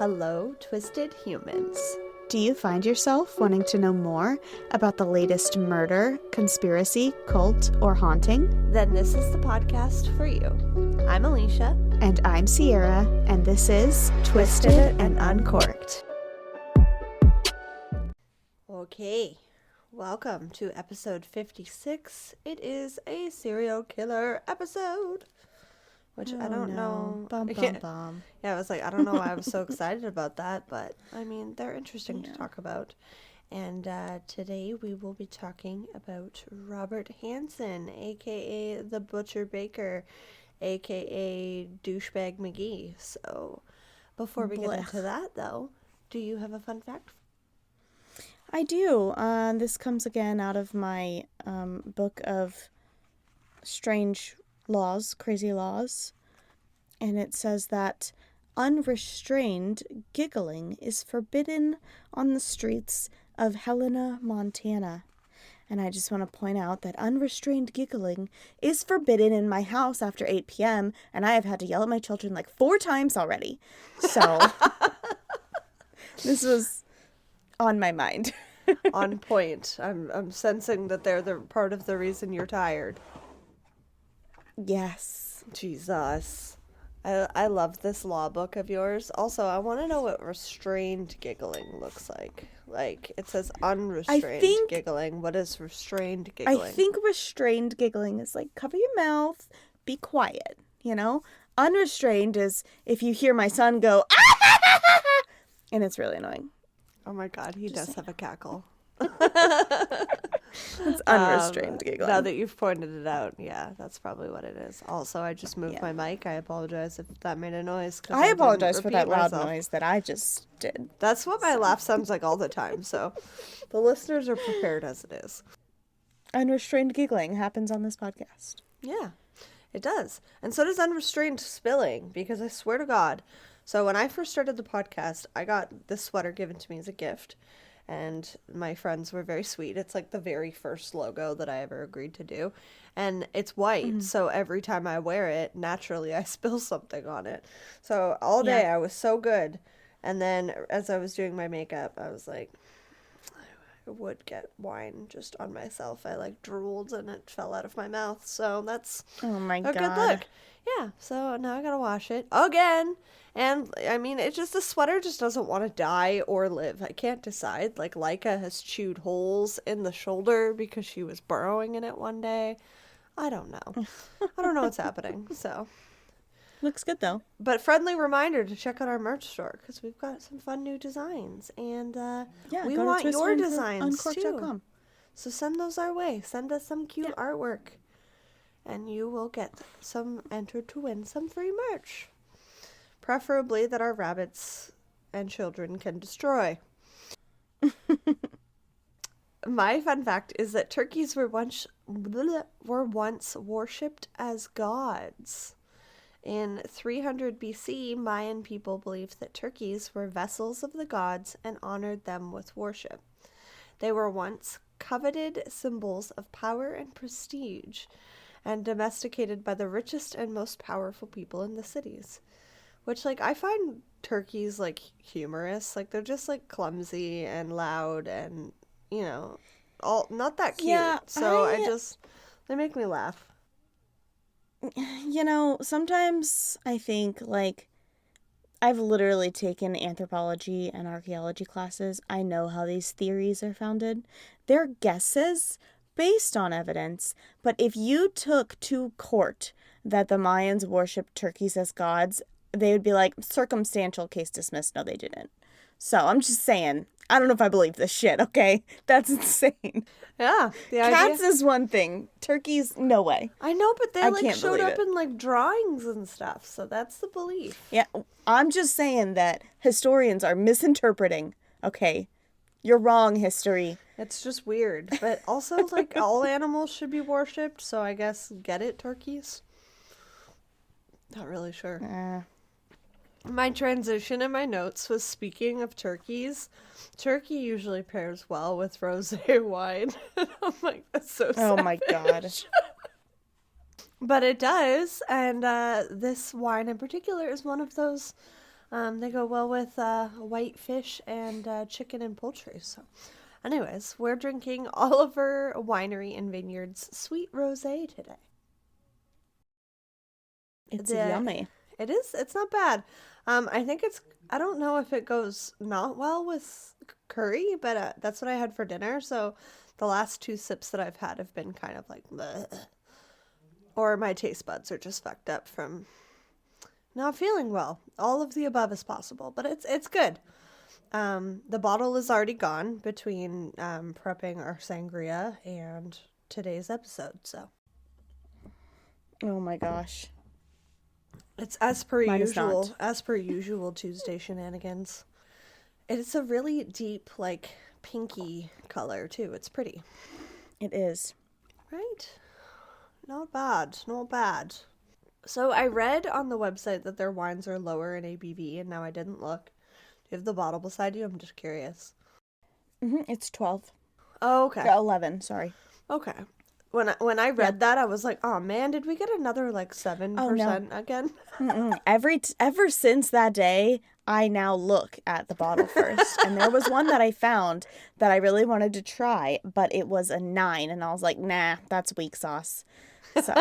Hello, twisted humans. Do you find yourself wanting to know more about the latest murder, conspiracy, cult, or haunting? Then this is the podcast for you. I'm Alecia. And I'm Sierra, and this is Twisted and Uncorked. Okay, welcome to episode 56. It is a serial killer episode. Which I don't know. Bum, bum, bum. Yeah, I was like, I don't know why I was so excited about that, but I mean, they're interesting to talk about. And today we will be talking about Robert Hansen, aka the Butcher Baker, aka Douchebag McGee. So before we get into that, though, do you have a fun fact? I do. This comes again out of my book of strange laws, crazy laws, and it says that unrestrained giggling is forbidden on the streets of Helena, Montana. And I just want to point out that unrestrained giggling is forbidden in my house after 8 p.m. and I have had to yell at my children like 4 times already. So this was on my mind. On point. I'm sensing that they're the part of the reason you're tired. Yes. Jesus. I love this law book of yours. Also, I want to know what restrained giggling looks like. Like, it says unrestrained giggling. What is restrained giggling? I think restrained giggling is like, cover your mouth, be quiet, you know? Unrestrained is if you hear my son go, ah! And it's really annoying. Oh my god, he does have a cackle. It's unrestrained giggling. Now that you've pointed it out, yeah, that's probably what it is. Also, I just moved my mic. I apologize if that made a noise. I apologize for that loud noise that I just did. That's what my laugh sounds like all the time, so the listeners are prepared as it is. Unrestrained giggling happens on this podcast. Yeah, it does. And so does unrestrained spilling, because I swear to God. So when I first started the podcast, I got this sweater given to me as a gift. And my friends were very sweet. It's like the very first logo that I ever agreed to do. And it's white, so every time I wear it, naturally I spill something on it. So all day I was so good. And then as I was doing my makeup, I was like, I would get wine just on myself. I like drooled and it fell out of my mouth. So that's a good look. Yeah, so now I gotta wash it again. And, I mean, the sweater just doesn't want to die or live. I can't decide. Like, Leica has chewed holes in the shoulder because she was burrowing in it one day. I don't know. I don't know what's happening, so. Looks good, though. But friendly reminder to check out our merch store, because we've got some fun new designs. And we want your designs, too. So send those our way. Send us some cute artwork. And you will get entered to win some free merch. Preferably that our rabbits and children can destroy. My fun fact is that turkeys were once worshipped as gods. In 300 BC, Mayan people believed that turkeys were vessels of the gods and honored them with worship. They were once coveted symbols of power and prestige, and domesticated by the richest and most powerful people in the cities. Which, like, I find turkeys, like, humorous. Like, they're just, like, clumsy and loud and, you know, all not that cute. Yeah, so they make me laugh. You know, sometimes I think, like, I've literally taken anthropology and archaeology classes. I know how these theories are founded. They're guesses based on evidence, but if you took to court that the Mayans worshipped turkeys as gods, they would be like, circumstantial case dismissed. No, they didn't. So I'm just saying, I don't know if I believe this shit, okay? That's insane. Yeah. Cats is one thing. Turkeys, no way. I know, but they like showed up in like drawings and stuff. So that's the belief. Yeah. I'm just saying that historians are misinterpreting. Okay. You're wrong, history. It's just weird. But also, like, all animals should be worshipped. So I guess, get it, turkeys? Not really sure. My transition in my notes was, speaking of turkeys, turkey usually pairs well with rosé wine. I'm like, that's so sad. Oh my god. But it does, and this wine in particular is one of those They go well with white fish and chicken and poultry. So, anyways, we're drinking Oliver Winery and Vineyards Sweet Rosé today. It's yummy. It is. It's not bad. I think it's. I don't know if it goes not well with curry, but that's what I had for dinner. So, the last 2 sips that I've had have been kind of like, bleh. Or my taste buds are just fucked up from not feeling well. All of the above is possible, but it's good. The bottle is already gone between prepping our sangria and today's episode. So, Oh my gosh. it's as per Mine is usual. not. As per usual Tuesday shenanigans. It's a really deep, like pinky color too. It's pretty, It is. right? Not bad. Not bad. So I read on the website that their wines are lower in ABV, and now I didn't look. Do you have the bottle beside you? I'm just curious. It's 12. Oh, okay. 11, sorry. Okay. When I read that, I was like, oh man, did we get another like 7% again? Ever since that day, I now look at the bottle first. And there was one that I found that I really wanted to try, but it was a 9. And I was like, nah, that's weak sauce. So,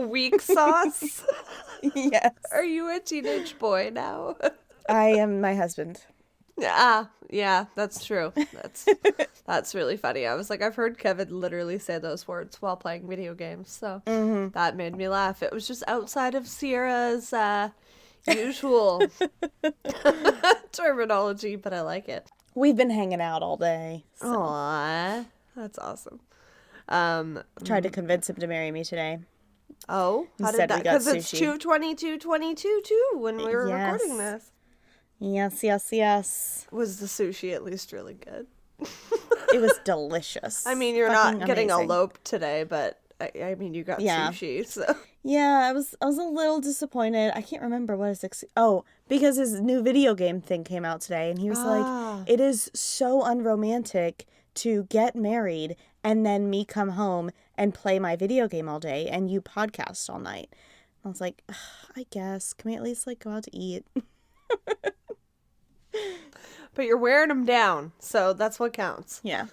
Weak sauce? yes. Are you a teenage boy now? I am my husband. Yeah, that's true. That's really funny. I was like, I've heard Kevin literally say those words while playing video games, so that made me laugh. It was just outside of Sierra's usual terminology, but I like it. We've been hanging out all day. So. Aww, that's awesome. Tried to convince him to marry me today. Oh, how did Instead, that? we got Because it's sushi. 2:22:22 too when we were Yes. recording this. Yes. Was the sushi at least really good? It was delicious. I mean, you're Fucking not getting amazing. eloped today, but I mean, you got Yeah. sushi, so. Yeah, I was a little disappointed. I can't remember what because his new video game thing came out today, and he was like, "It is so unromantic to get married and then me come home and play my video game all day and you podcast all night." I was like, I guess. Can we at least like go out to eat? But you're wearing them down, so that's what counts. Yeah.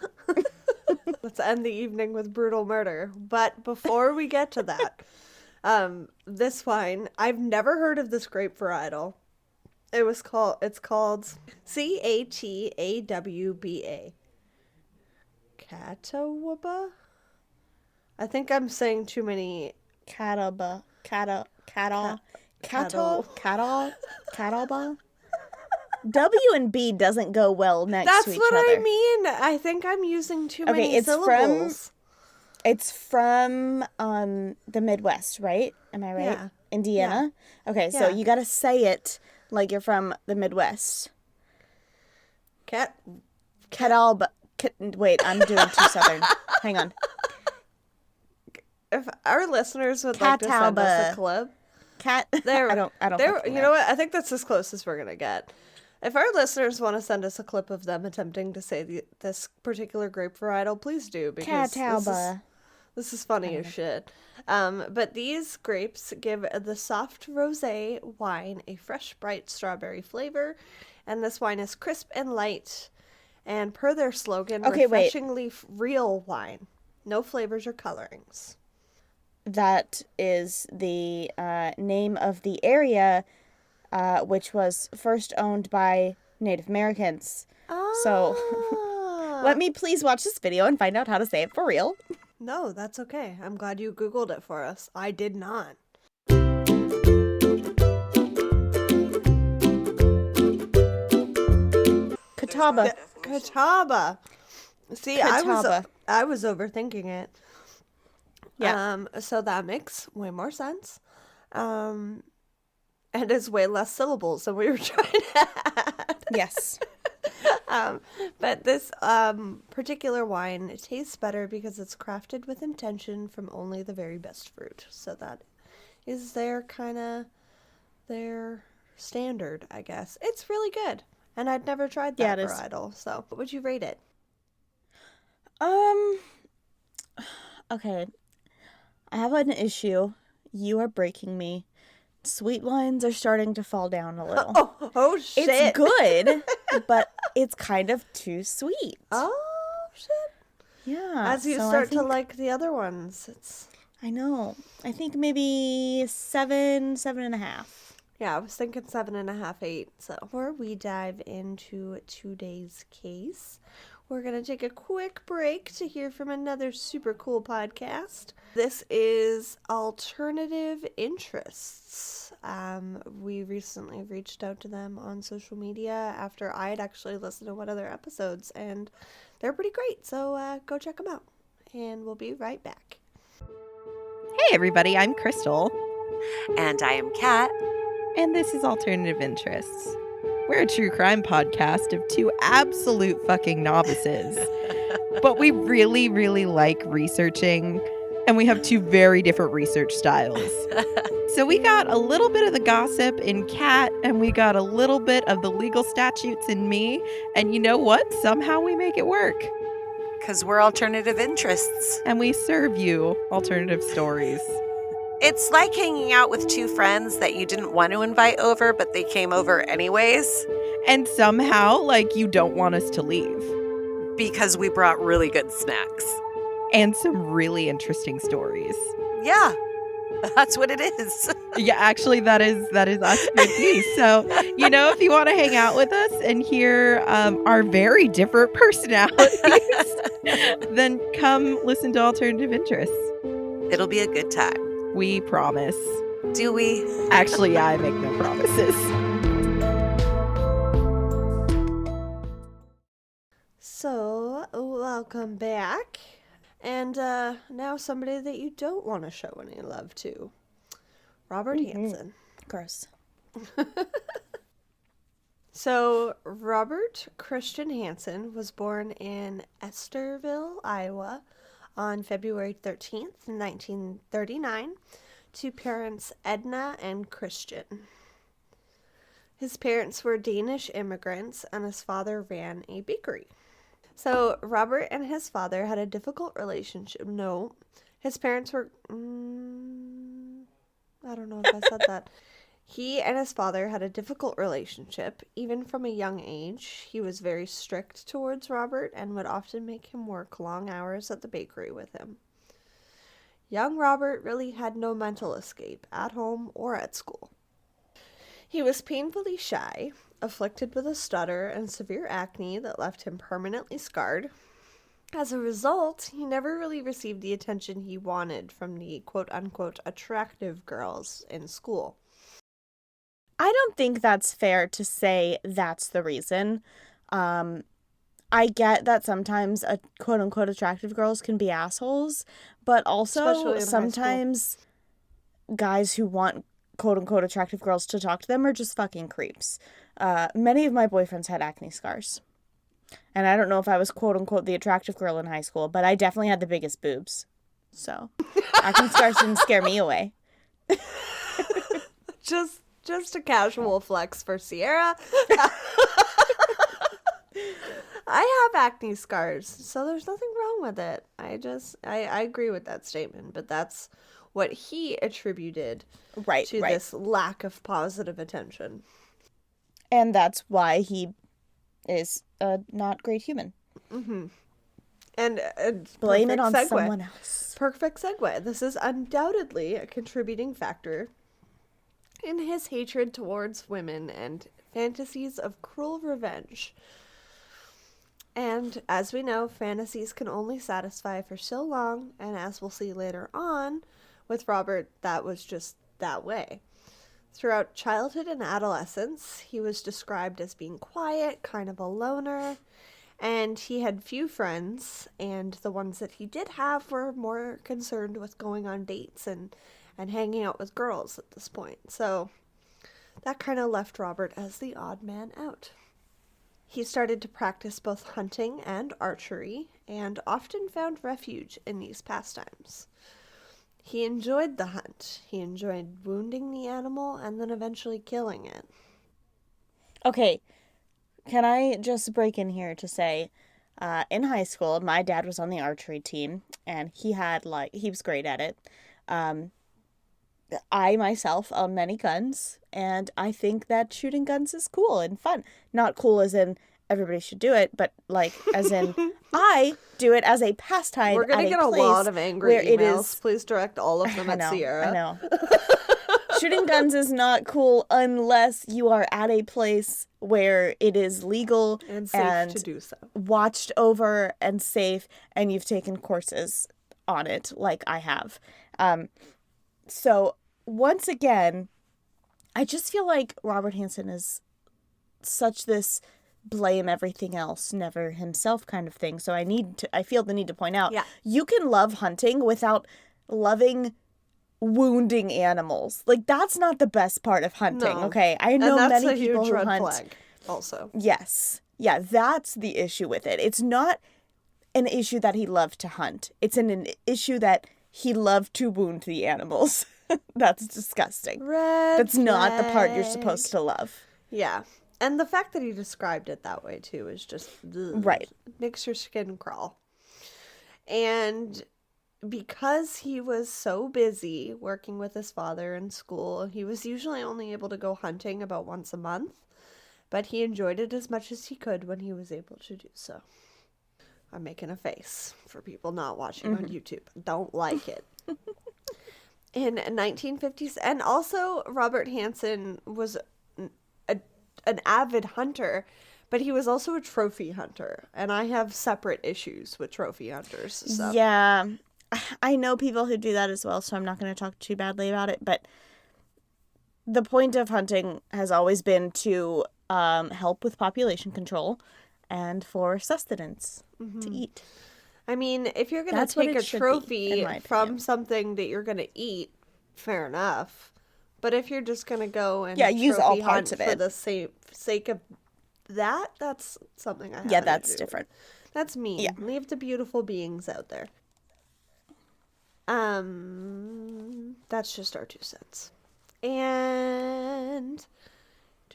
Let's end the evening with brutal murder. But before we get to that, this wine, I've never heard of this grape varietal. It's called Catawba. Catawba? I think I'm saying too many. Catawba. W and B doesn't go well next That's to each what other. I mean. I think I'm using too many it's syllables. It's from the Midwest, right? Am I right? Yeah. Indiana? Yeah. Okay, so you gotta say it like you're from the Midwest. Wait, I'm doing too southern. Hang on. If our listeners would like to send us a clip. I don't You know what? I think that's as close as we're going to get. If our listeners want to send us a clip of them attempting to say this particular grape varietal, please do, because this is funny as shit. But these grapes give the soft rosé wine a fresh, bright strawberry flavor, and this wine is crisp and light. And per their slogan, refreshingly real wine. No flavors or colorings. That is the name of the area, which was first owned by Native Americans. So let me please watch this video and find out how to say it for real. No, that's okay. I'm glad you Googled it for us. I did not. Catawba. See, Catawba. I was overthinking it. Yeah. So that makes way more sense. And it's way less syllables than we were trying to add. Yes. But this particular wine, it tastes better because it's crafted with intention from only the very best fruit. So that is their standard, I guess. It's really good. And I'd never tried that varietal. So what would you rate it? Okay. I have an issue. You are breaking me. sweet wines are starting to fall down a little. Oh shit. It's good, but it's kind of too sweet. Oh shit. Yeah. As you start to like the other ones, it's... I know. I think maybe 7.5. Yeah, I was thinking 7.5, 8. So before we dive into today's case, we're going to take a quick break to hear from another super cool podcast. This is Alternative Interests. We recently reached out to them on social media after I had actually listened to one of their episodes, and they're pretty great. So go check them out, and we'll be right back. Hey everybody, I'm Crystal. And I am Kat. And this is Alternative Interests. We're a true crime podcast of two absolute fucking novices. But we really, really like researching, and we have two very different research styles. So we got a little bit of the gossip in Kat, and we got a little bit of the legal statutes in me. And you know what? Somehow we make it work. Because we're alternative interests. And we serve you alternative stories. It's like hanging out with two friends that you didn't want to invite over, but they came over anyways. And somehow, like, you don't want us to leave. Because we brought really good snacks. And some really interesting stories. Yeah, that's what it is. Yeah, actually, that is us with you. So, you know, if you want to hang out with us and hear our very different personalities, then come listen to Alternative Interests. It'll be a good time. We promise. Do we? Actually, I make no promises. So, welcome back. And now somebody that you don't want to show any love to. Robert Hansen. Gross. So, Robert Christian Hansen was born in Estherville, Iowa on February 13th, 1939, to parents Edna and Christian. His parents were Danish immigrants, and his father ran a bakery. So, Robert and his father had a difficult relationship. No, his parents were... I don't know if I said that. He and his father had a difficult relationship. Even from a young age, he was very strict towards Robert and would often make him work long hours at the bakery with him. Young Robert really had no mental escape at home or at school. He was painfully shy, afflicted with a stutter and severe acne that left him permanently scarred. As a result, he never really received the attention he wanted from the quote-unquote attractive girls in school. I don't think that's fair to say that's the reason. I get that sometimes a quote-unquote attractive girls can be assholes, but also sometimes guys who want quote-unquote attractive girls to talk to them are just fucking creeps. Many of my boyfriends had acne scars. And I don't know if I was quote-unquote the attractive girl in high school, but I definitely had the biggest boobs. So, acne scars didn't scare me away. Just a casual flex for Sierra. I have acne scars, so there's nothing wrong with it. I agree with that statement, but that's what he attributed to this lack of positive attention. And that's why he is a not great human. Mm-hmm. And blame it on someone else. Perfect segue. This is undoubtedly a contributing factor in his hatred towards women and fantasies of cruel revenge. And as we know, fantasies can only satisfy for so long, and as we'll see later on with Robert, that was just that way. Throughout childhood and adolescence, he was described as being quiet, kind of a loner, and he had few friends, and the ones that he did have were more concerned with going on dates and hanging out with girls at this point. So that kind of left Robert as the odd man out. He started to practice both hunting and archery, and often found refuge in these pastimes. He enjoyed the hunt. He enjoyed wounding the animal and then eventually killing it. Okay, can I just break in here to say, in high school, my dad was on the archery team, and he was great at it. I myself own many guns, and I think that shooting guns is cool and fun. Not cool as in everybody should do it, but like as in I do it as a pastime. We're gonna at get a place lot of angry where emails. it is. Please direct all of them I at know. Sierra. I know. Shooting guns is not cool unless you are at a place where it is legal And safe to do so. watched over and safe, and you've taken courses on it like I have. So once again, I just feel like Robert Hansen is such this blame everything else, never himself kind of thing. So I feel the need to point out, you can love hunting without loving wounding animals. Like, that's not the best part of hunting, No. okay? I know and that's many a people huge who red hunt. flag also. Yes. Yeah, that's the issue with it. It's not an issue that he loved to hunt. It's an issue that he loved to wound the animals. That's disgusting. That's not the part you're supposed to love. Yeah. And the fact that he described it that way, too, is just... ugh. Right. Makes your skin crawl. And because he was so busy working with his father in school, he was usually only able to go hunting about once a month. But he enjoyed it as much as he could when he was able to do so. I'm making a face for people not watching on YouTube. Don't like it. In 1950s, and also Robert Hansen was an avid hunter, but he was also a trophy hunter, and I have separate issues with trophy hunters. So. Yeah, I know people who do that as well, so I'm not going to talk too badly about it, but the point of hunting has always been to help with population control and for sustenance to eat. I mean, if you're going to take a trophy from something that you're going to eat, fair enough. But if you're just going to go and use all parts of it for the sake of that, that's something I have. Yeah, that's different. That's mean. Yeah. Leave the beautiful beings out there. That's just our 2 cents. And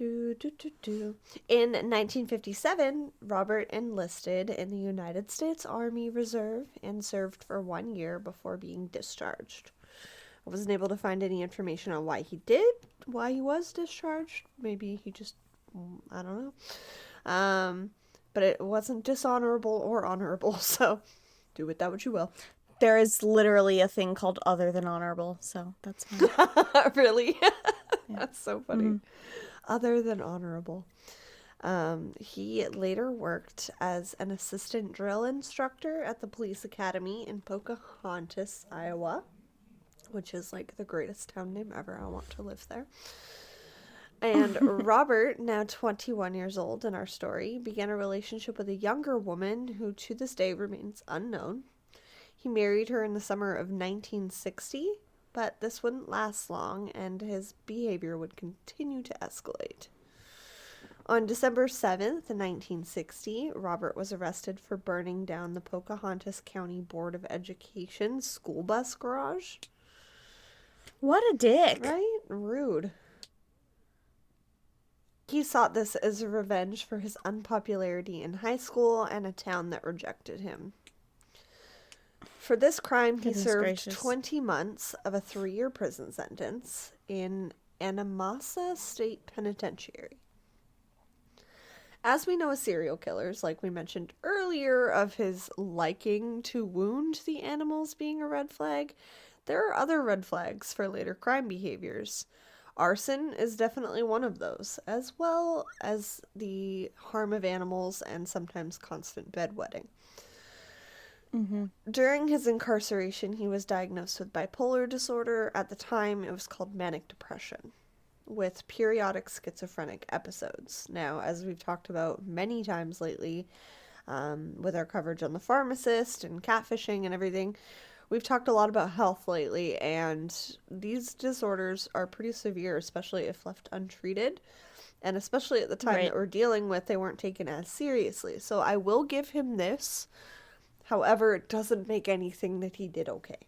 in 1957, Robert enlisted in the United States Army Reserve and served for 1 year before being discharged. I wasn't able to find any information on why he was discharged. Maybe he just, I don't know. But it wasn't dishonorable or honorable, so do with that what you will. There is literally a thing called other than honorable, so that's fine. Really? That's so funny. Other than honorable. He later worked as an assistant drill instructor at the police academy in Pocahontas, Iowa, which is like the greatest town name ever. I want to live there. And Robert, now 21 years old in our story, began a relationship with a younger woman who to this day remains unknown. He married her in the summer of 1960, but this wouldn't last long, and his behavior would continue to escalate. On December 7th, 1960, Robert was arrested for burning down the Pocahontas County Board of Education school bus garage. What a dick. Right? Rude. He sought this as a revenge for his unpopularity in high school and a town that rejected him. For this crime, he served 20 months of a 3-year prison sentence in Anamassa State Penitentiary. As we know with serial killers, like we mentioned earlier, of his liking to wound the animals being a red flag, there are other red flags for later crime behaviors. Arson is definitely one of those, as well as the harm of animals and sometimes constant bedwetting. During his incarceration, he was diagnosed with bipolar disorder. At the time, it was called manic depression, with periodic schizophrenic episodes. Now, as we've talked about many times lately, with our coverage on the pharmacist and catfishing and everything, we've talked a lot about health lately, and these disorders are pretty severe, especially if left untreated. And especially at the time that we're dealing with, they weren't taken as seriously. So I will give him this. However, it doesn't make anything that he did okay.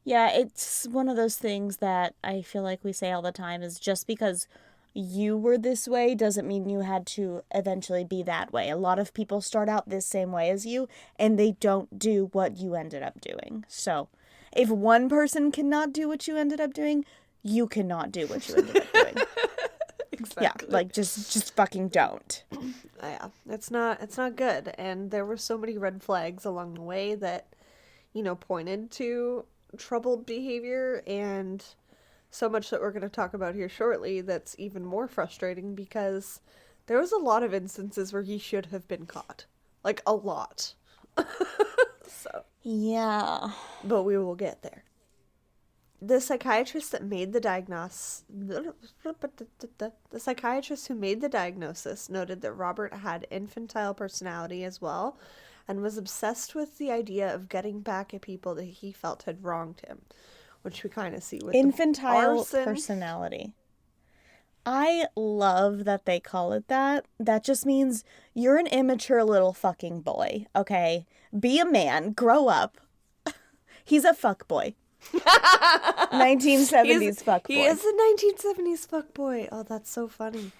Yeah, it's one of those things that I feel like we say all the time is just because you were this way doesn't mean you had to eventually be that way. A lot of people start out this same way as you, and they don't do what you ended up doing. So, If one person cannot do what you ended up doing, you cannot do what you ended up doing. Exactly. Yeah, like just fucking don't. Yeah, it's not good. And there were so many red flags along the way that, pointed to troubled behavior, and so much that we're going to talk about here shortly that's even more frustrating because there was a lot of instances where he should have been caught. Like, a lot. Yeah. But we will get there. The psychiatrist that made the psychiatrist who made the diagnosis noted that Robert had infantile personality as well, and was obsessed with the idea of getting back at people that he felt had wronged him, which we kind of see with infantile the arson. personality. I love that they call it that. That just means you're an immature little fucking boy, okay? Be a man, grow up. He's a fuckboy. 1970s fuckboy. He is a 1970s fuckboy. Oh, that's so funny.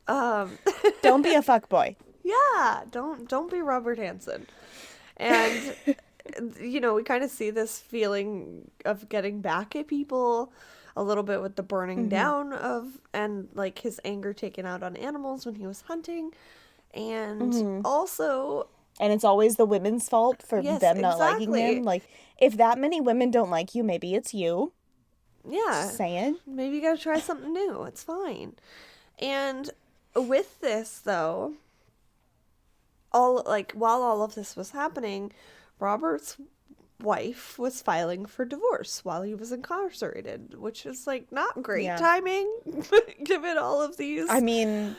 Don't be a fuckboy. Yeah, don't be Robert Hansen. And we kind of see this feeling of getting back at people a little bit with the burning down of, and like his anger taken out on animals when he was hunting, and also, and it's always the women's fault for them not liking him. Like, if that many women don't like you, maybe it's you. Yeah, just saying, maybe you gotta try something new. It's fine. And with this though, while all of this was happening, Robert's wife was filing for divorce while he was incarcerated, which is like not great timing given all of these. I mean,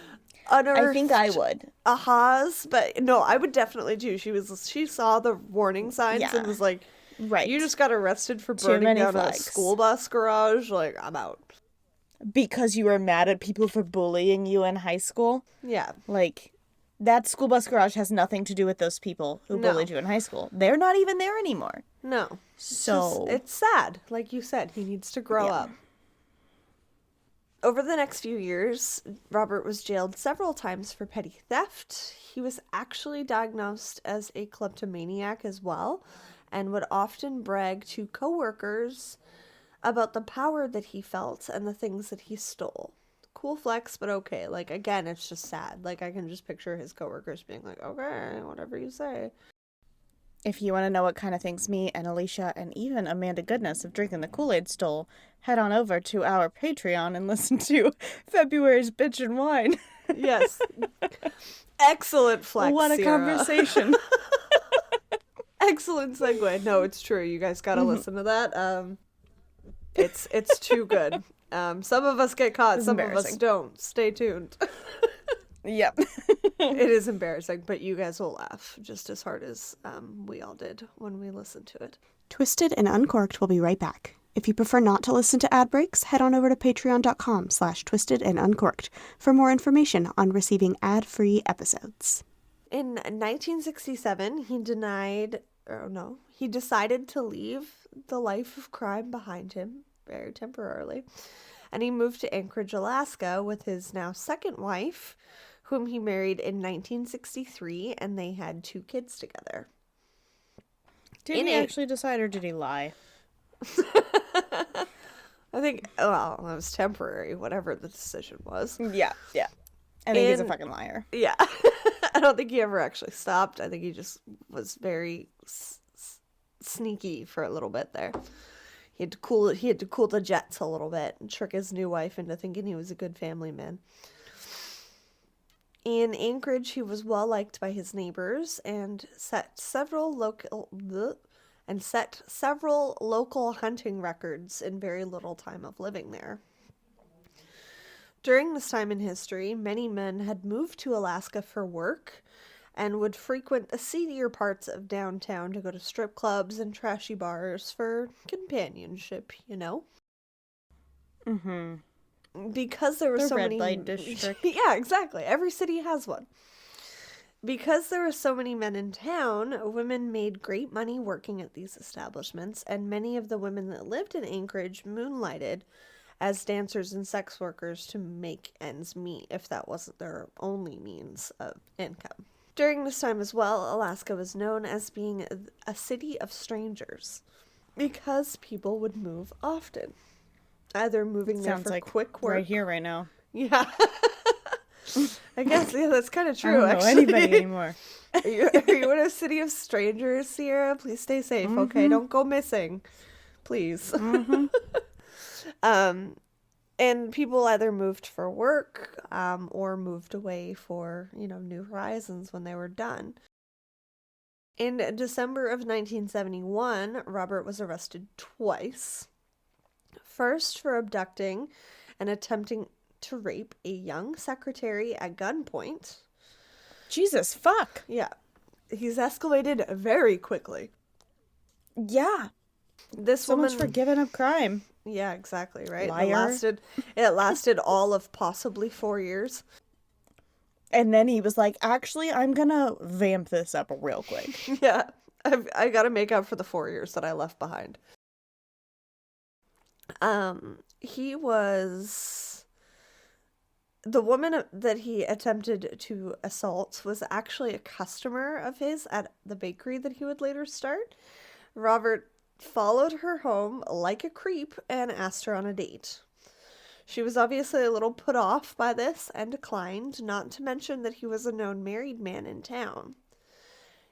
I think I would. Ahas, but no, I would definitely too. She saw the warning signs and was like, right, you just got arrested for burning down a school bus garage. Like, I'm out. Because you were mad at people for bullying you in high school? Yeah. Like, that school bus garage has nothing to do with those people who bullied you in high school. They're not even there anymore. No. So it's sad. Like you said, he needs to grow up. Over the next few years, Robert was jailed several times for petty theft. He was actually diagnosed as a kleptomaniac as well, and would often brag to coworkers about the power that he felt and the things that he stole. Cool flex, but okay. Like, again, it's just sad. Like, I can just picture his coworkers being like, okay, whatever you say. If you want to know what kind of things me and Alecia and even Amanda Goodness of Drinking the Kool-Aid stole, head on over to our Patreon and listen to February's Bitch and Wine. Yes. Excellent flex, what a Sierra. Conversation. Excellent segue. No, it's true. You guys gotta listen to that. It's too good. Some of us get caught, some of us don't. Stay tuned. Yep. It is embarrassing, but you guys will laugh just as hard as we all did when we listened to it. Twisted and Uncorked will be right back. If you prefer not to listen to ad breaks, head on over to patreon.com/twistedanduncorked for more information on receiving ad-free episodes. In 1967, he decided to leave the life of crime behind him, very temporarily, and he moved to Anchorage, Alaska with his now second wife, whom he married in 1963, and they had 2 kids together. Did he actually decide, or did he lie? I think, well, it was temporary, whatever the decision was. Yeah. I think he's a fucking liar. Yeah. I don't think he ever actually stopped. I think he just was very sneaky for a little bit there. He had to cool the jets a little bit and trick his new wife into thinking he was a good family man. In Anchorage, he was well liked by his neighbors and set several local hunting records in very little time of living there. During this time in history, many men had moved to Alaska for work and would frequent the seedier parts of downtown to go to strip clubs and trashy bars for companionship, Mm-hmm. Because there were so many... red light district. Yeah, exactly. Every city has one. Because there were so many men in town, women made great money working at these establishments, and many of the women that lived in Anchorage moonlighted as dancers and sex workers to make ends meet, if that wasn't their only means of income. During this time as well, Alaska was known as being a city of strangers. Because people would move often. Either moving there Sounds for like quick work. right here, right now. Yeah. I guess, yeah, that's kind of I true, don't know actually. anybody anymore. Are you in a city of strangers, Sierra? Please stay safe, okay? Don't go missing. Please. And people either moved for work or moved away for, new horizons when they were done. In December of 1971, Robert was arrested twice. First for abducting and attempting to rape a young secretary at gunpoint. Jesus, fuck. Yeah. He's escalated very quickly. Yeah. This So woman... much for giving up crime. Yeah, exactly, right? Liar. It lasted all of possibly 4 years. And then he was like, actually, I'm gonna vamp this up real quick. Yeah. I got to make up for the 4 years that I left behind. He was... The woman that he attempted to assault was actually a customer of his at the bakery that he would later start. Robert followed her home like a creep and asked her on a date. She was obviously a little put off by this and declined, not to mention that he was a known married man in town.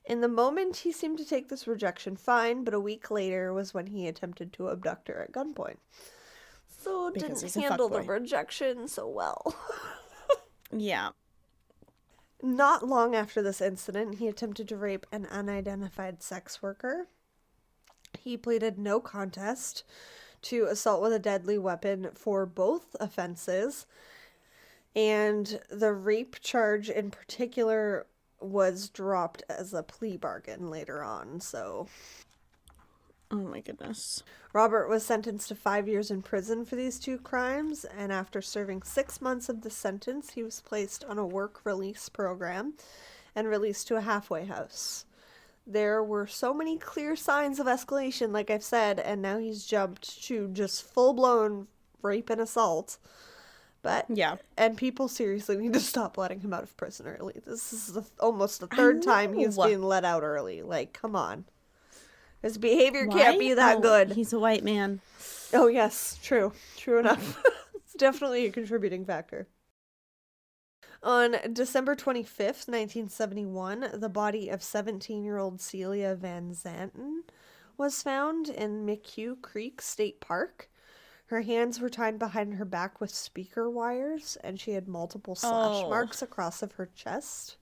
In the moment, he seemed to take this rejection fine, but a week later was when he attempted to abduct her at gunpoint. So Because didn't he's a handle the fuckboy. rejection so well. Yeah. Not long after this incident, he attempted to rape an unidentified sex worker. He pleaded no contest to assault with a deadly weapon for both offenses, and the rape charge in particular was dropped as a plea bargain later on, so... Oh my goodness. Robert was sentenced to 5 years in prison for these two crimes, and after serving 6 months of the sentence, he was placed on a work release program and released to a halfway house. There were so many clear signs of escalation, like I've said, and now he's jumped to just full-blown rape and assault. But, Yeah. and people seriously need to stop letting him out of prison early. This is almost the third time he's know. being let out early. Like, come on. His behavior can't be that Oh, good. He's a white man. Oh, yes, true. True enough. It's definitely a contributing factor. On December 25th, 1971, the body of 17-year-old Celia Van Zanten was found in McHugh Creek State Park. Her hands were tied behind her back with speaker wires, and she had multiple slash marks across of her chest.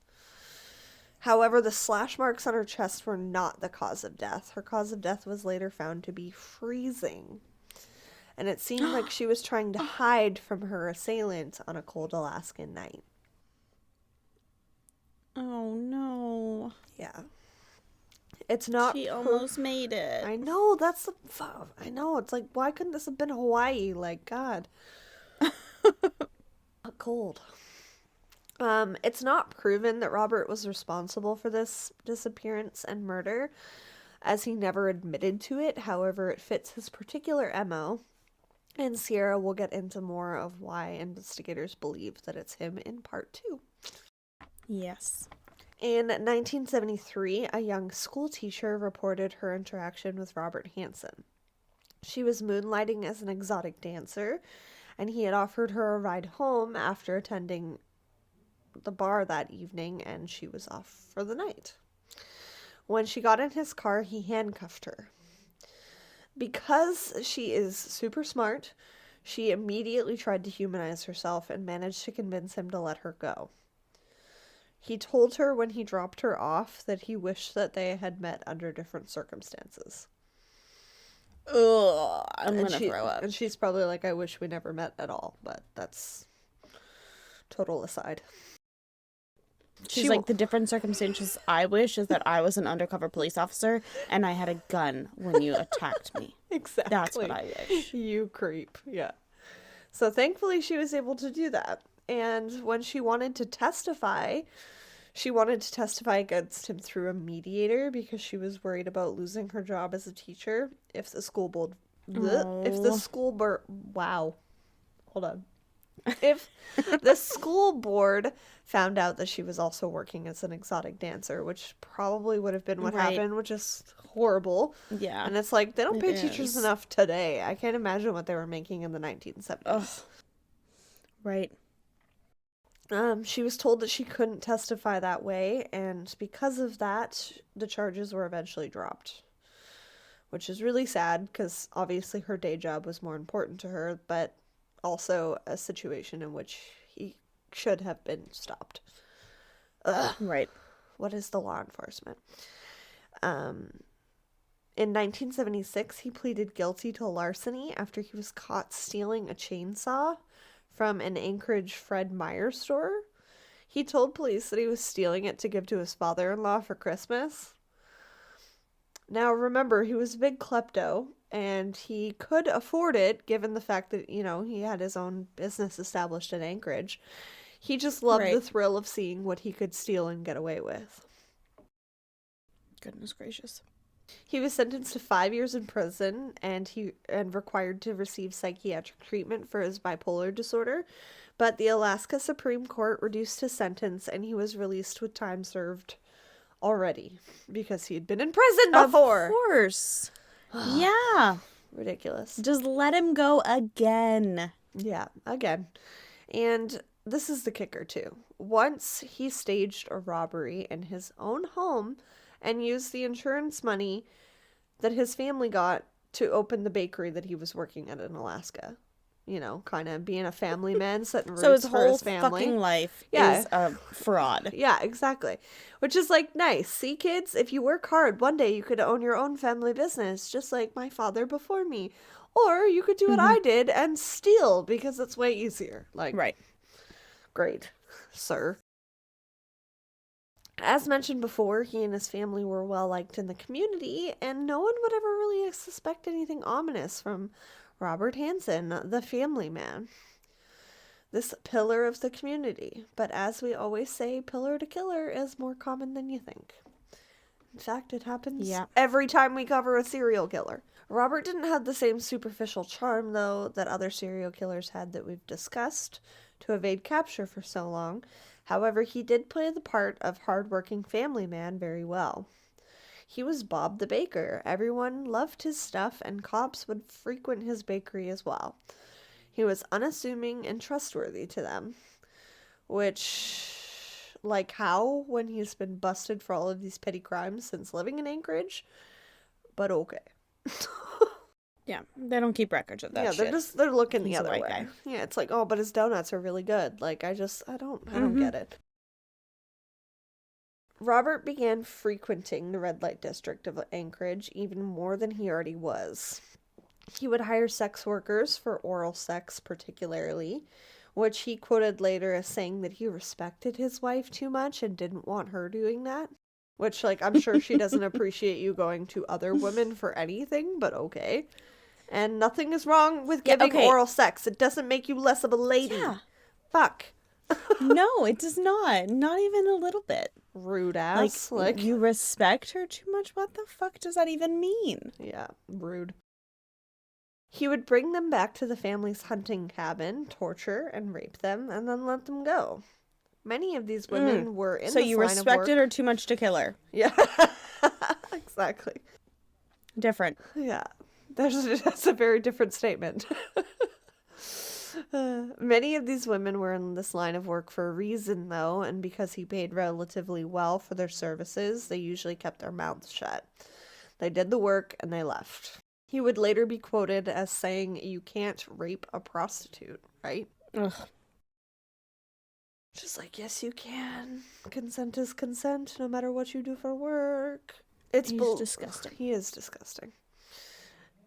However, the slash marks on her chest were not the cause of death. Her cause of death was later found to be freezing. And it seemed like she was trying to hide from her assailant on a cold Alaskan night. Oh no. Yeah. It's not... She almost made it. I know, that's the... I know, it's like, why couldn't this have been Hawaii? Like, God. Cold. It's not proven that Robert was responsible for this disappearance and murder, as he never admitted to it. However, it fits his particular MO, and Sierra will get into more of why investigators believe that it's him in part 2. Yes. In 1973, a young school teacher reported her interaction with Robert Hansen. She was moonlighting as an exotic dancer, and he had offered her a ride home after attending the bar that evening, and she was off for the night. When she got in his car, he handcuffed her. Because she is super smart, she immediately tried to humanize herself and managed to convince him to let her go. He told her when he dropped her off that he wished that they had met under different circumstances. Ugh, I'm gonna throw up. And she's probably like, I wish we never met at all, but that's total aside. She's like, the different circumstances I wish is that I was an undercover police officer and I had a gun when you attacked me. Exactly. That's what I wish. You creep. Yeah. So thankfully she was able to do that. And when she wanted to testify against him through a mediator because she was worried about losing her job as a teacher if the school board... Wow. Hold on. If the school board found out that she was also working as an exotic dancer, which probably would have been what Right. happened, which is horrible. Yeah. And it's like, they don't It pay teachers is. enough today. I can't imagine what they were making in the 1970s. Ugh. Right. She was told that she couldn't testify that way, and because of that, the charges were eventually dropped. Which is really sad, because obviously her day job was more important to her, but also a situation in which he should have been stopped. Ugh. Right. What is the law enforcement? In 1976, he pleaded guilty to larceny after he was caught stealing a chainsaw from an Anchorage Fred Meyer store. He told police that he was stealing it to give to his father-in-law for Christmas. Now, remember, he was a big klepto, and he could afford it, given the fact that, you know, he had his own business established in Anchorage. He just loved the Right. thrill of seeing what he could steal and get away with. Goodness gracious. He was sentenced to 5 years in prison and required to receive psychiatric treatment for his bipolar disorder, but the Alaska Supreme Court reduced his sentence and he was released with time served already because he had been in prison before. Of course. Yeah. Ridiculous. Just let him go again. Yeah, again. And this is the kicker too. Once he staged a robbery in his own home and used the insurance money that his family got to open the bakery that he was working at in Alaska. You know, kind of being a family man, setting roots So his for whole his family. fucking life Yeah. is a fraud. Yeah, exactly. Which is like nice. See, kids, if you work hard, one day you could own your own family business, just like my father before me. Or you could do what I did and steal because it's way easier. Like, Right. great, sir. As mentioned before, he and his family were well liked in the community, and no one would ever really suspect anything ominous from Robert Hansen, the family man. This pillar of the community. But as we always say, pillar to killer is more common than you think. In fact, it happens every time we cover a serial killer. Robert didn't have the same superficial charm, though, that other serial killers had that we've discussed to evade capture for so long. However, he did play the part of hard-working family man very well. He was Bob the baker. Everyone loved his stuff, and cops would frequent his bakery as well. He was unassuming and trustworthy to them. Which, like how, when he's been busted for all of these petty crimes since living in Anchorage? But okay. Yeah, they don't keep records of that shit. They're looking He's the a other white way. guy. Yeah, it's like, oh, but his donuts are really good. Like, I don't get it. Robert began frequenting the red light district of Anchorage even more than he already was. He would hire sex workers for oral sex particularly, which he quoted later as saying that he respected his wife too much and didn't want her doing that. Which, like, I'm sure she doesn't appreciate you going to other women for anything, but okay. And nothing is wrong with giving oral sex. It doesn't make you less of a lady. Yeah. Fuck. No, it does not. Not even a little bit. Rude ass. Like, you respect her too much? What the fuck does that even mean? Yeah, rude. He would bring them back to the family's hunting cabin, torture and rape them, and then let them go. Many of these women were in this line of work. So you respected her too much to kill her. Yeah, exactly. Different. Yeah, that's a very different statement. Many of these women were in this line of work for a reason, though, and because he paid relatively well for their services, they usually kept their mouths shut. They did the work and they left. He would later be quoted as saying, "You can't rape a prostitute," right? Ugh. Just like, yes, you can. Consent is consent, no matter what you do for work. He's disgusting. He is disgusting.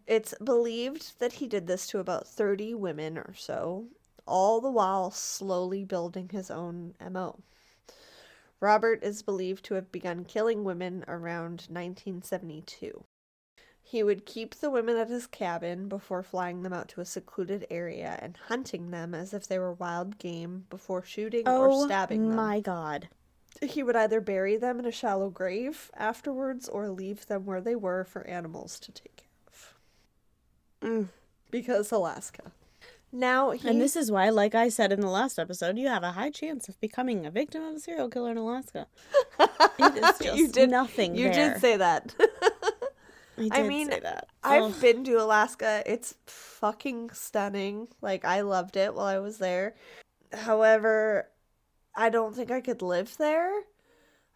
It's believed that he did this to about 30 women or so, all the while slowly building his own MO. Robert is believed to have begun killing women around 1972. He would keep the women at his cabin before flying them out to a secluded area and hunting them as if they were wild game before shooting or stabbing them. Oh my god. He would either bury them in a shallow grave afterwards or leave them where they were for animals to take care of. Because Alaska. Now he... And this is why, like I said in the last episode, you have a high chance of becoming a victim of a serial killer in Alaska. It is just nothing You there. did say that. I mean, say that. I've been to Alaska. It's fucking stunning. Like, I loved it while I was there. However, I don't think I could live there.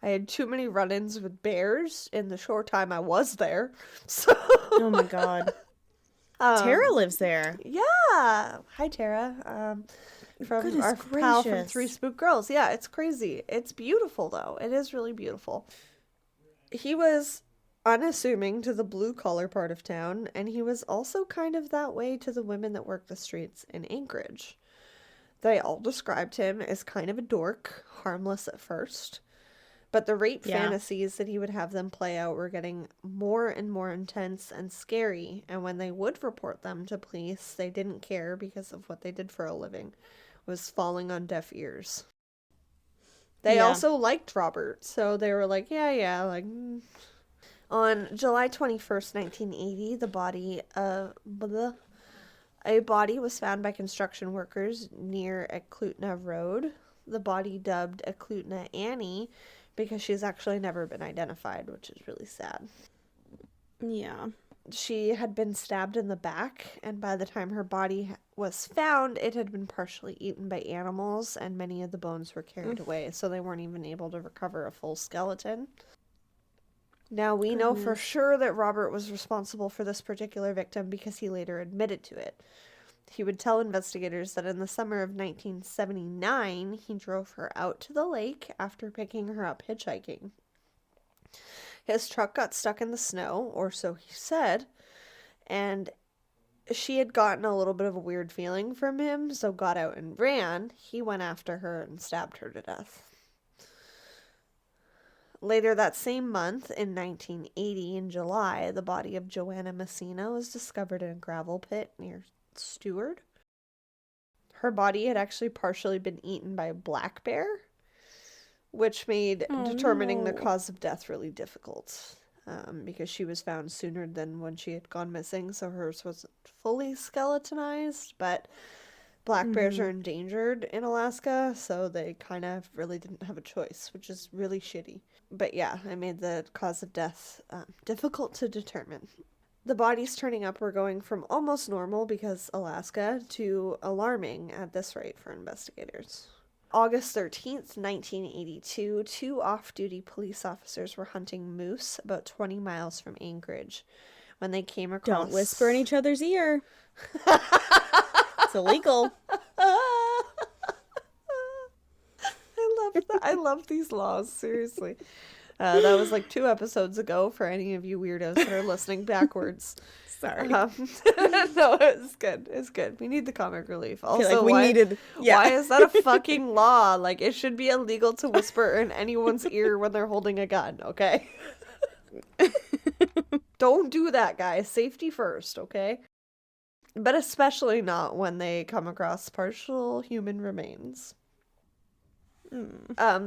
I had too many run-ins with bears in the short time I was there. So... Oh my god. Tara lives there. Yeah. Hi, Tara. From Goodness our pal from gracious. 3 Spook Girls. Yeah, it's crazy. It's beautiful, though. It is really beautiful. He was unassuming to the blue-collar part of town, and he was also kind of that way to the women that worked the streets in Anchorage. They all described him as kind of a dork, harmless at first. But the rape fantasies that he would have them play out were getting more and more intense and scary, and when they would report them to police, they didn't care because of what they did for a living. It was falling on deaf ears. They also liked Robert, so they were like, yeah, like... On July 21st, 1980, a body was found by construction workers near Eklutna Road. The body, dubbed Eklutna Annie, because she's actually never been identified, which is really sad. Yeah. She had been stabbed in the back, and by the time her body was found, it had been partially eaten by animals, and many of the bones were carried away, so they weren't even able to recover a full skeleton. Now, we know for sure that Robert was responsible for this particular victim because he later admitted to it. He would tell investigators that in the summer of 1979, he drove her out to the lake after picking her up hitchhiking. His truck got stuck in the snow, or so he said, and she had gotten a little bit of a weird feeling from him, so got out and ran. He went after her and stabbed her to death. Later that same month, in 1980, in July, the body of Joanna Messina was discovered in a gravel pit near Stewart. Her body had actually partially been eaten by a black bear, which made determining the cause of death really difficult, because she was found sooner than when she had gone missing, so hers wasn't fully skeletonized, but black bears are endangered in Alaska, so they kind of really didn't have a choice, which is really shitty. But yeah, I made the cause of death difficult to determine. The bodies turning up were going from almost normal because Alaska to alarming at this rate for investigators. August 13th, 1982, 2 off-duty police officers were hunting moose about 20 miles from Anchorage when they came across... Don't whisper in each other's ear. It's illegal. I love these laws, seriously. That was like 2 episodes ago for any of you weirdos that are listening backwards. Sorry. No, it's good. It's good. We need the comic relief. Also, like why is that a fucking law? Like, it should be illegal to whisper in anyone's ear when they're holding a gun, okay? Don't do that, guys. Safety first, okay? But especially not when they come across partial human remains.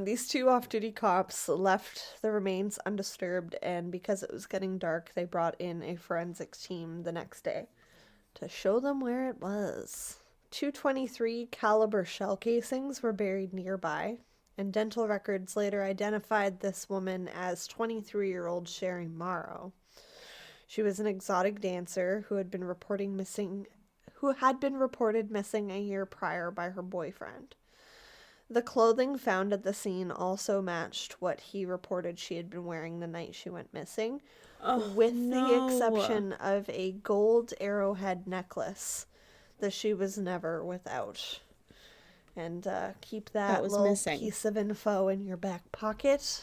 These 2 off-duty cops left the remains undisturbed, and because it was getting dark, they brought in a forensics team the next day to show them where it was. 223 caliber shell casings were buried nearby, and dental records later identified this woman as 23-year-old Shari Maro. She was an exotic dancer who had been reported missing a year prior by her boyfriend. The clothing found at the scene also matched what he reported she had been wearing the night she went missing, the exception of a gold arrowhead necklace that she was never without. And keep that little piece of info in your back pocket,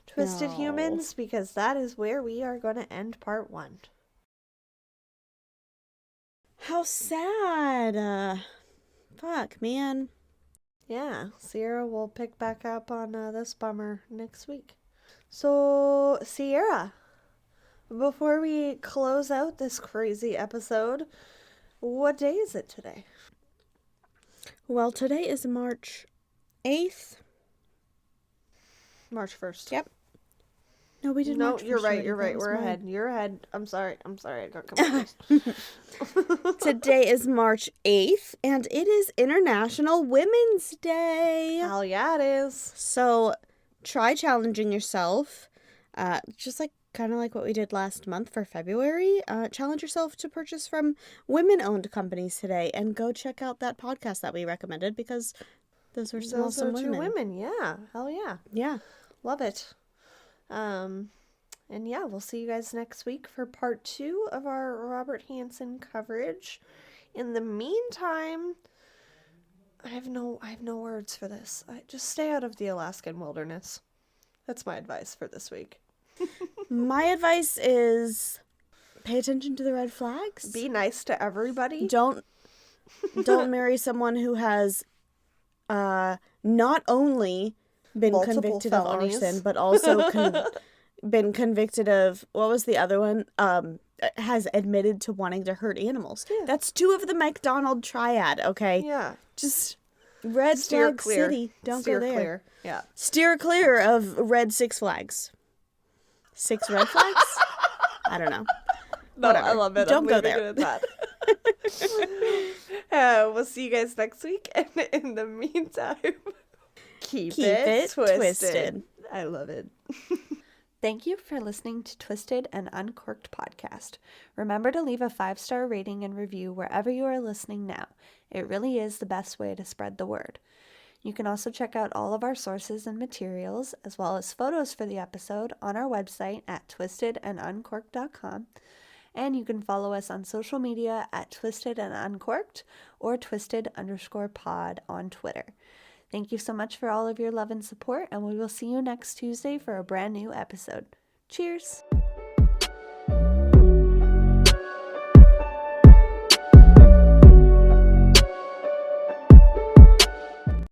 Twisted Humans, because that is where we are going to end part 1. How sad. Fuck, man. Yeah, Sierra will pick back up on this bummer next week. So, Sierra, before we close out this crazy episode, what day is it today? Well, today is March 8th. March 1st. Yep. No, we did No, March 1st. you're right. already. You're That right. was We're mine. ahead. You're ahead. I'm sorry. I got confused. Today is March 8th, and it is International Women's Day. Hell yeah, it is. So try challenging yourself, just like kind of like what we did last month for February. Challenge yourself to purchase from women-owned companies today, and go check out that podcast that we recommended because those were some Those awesome are two women. women. Yeah. Hell yeah. Yeah. Love it. And yeah, we'll see you guys next week for part 2 of our Robert Hansen coverage. In the meantime, I have no words for this. Just stay out of the Alaskan wilderness. That's my advice for this week. My advice is pay attention to the red flags. Be nice to everybody. Don't marry someone who has not only been Multiple convicted felonies. of arson, but also been convicted of, what was the other one? Has admitted to wanting to hurt animals. Yeah. That's 2 of the McDonald triad, okay? Yeah. Just red Steer flag clear. city. Don't Steer go there. clear. Yeah. Steer clear of red Six Flags. 6 red flags? I don't know. No, Whatever. I love it. Don't I'm go leaving there. it at that. We'll see you guys next week. And in the meantime, keep it twisted. I love it. Thank you for listening to Twisted and Uncorked Podcast. Remember to leave a 5-star rating and review wherever you are listening now. It really is the best way to spread the word. You can also check out all of our sources and materials, as well as photos for the episode, on our website at twistedanduncorked.com. And you can follow us on social media at Twisted and Uncorked or Twisted_pod on Twitter. Thank you so much for all of your love and support, and we will see you next Tuesday for a brand new episode. Cheers!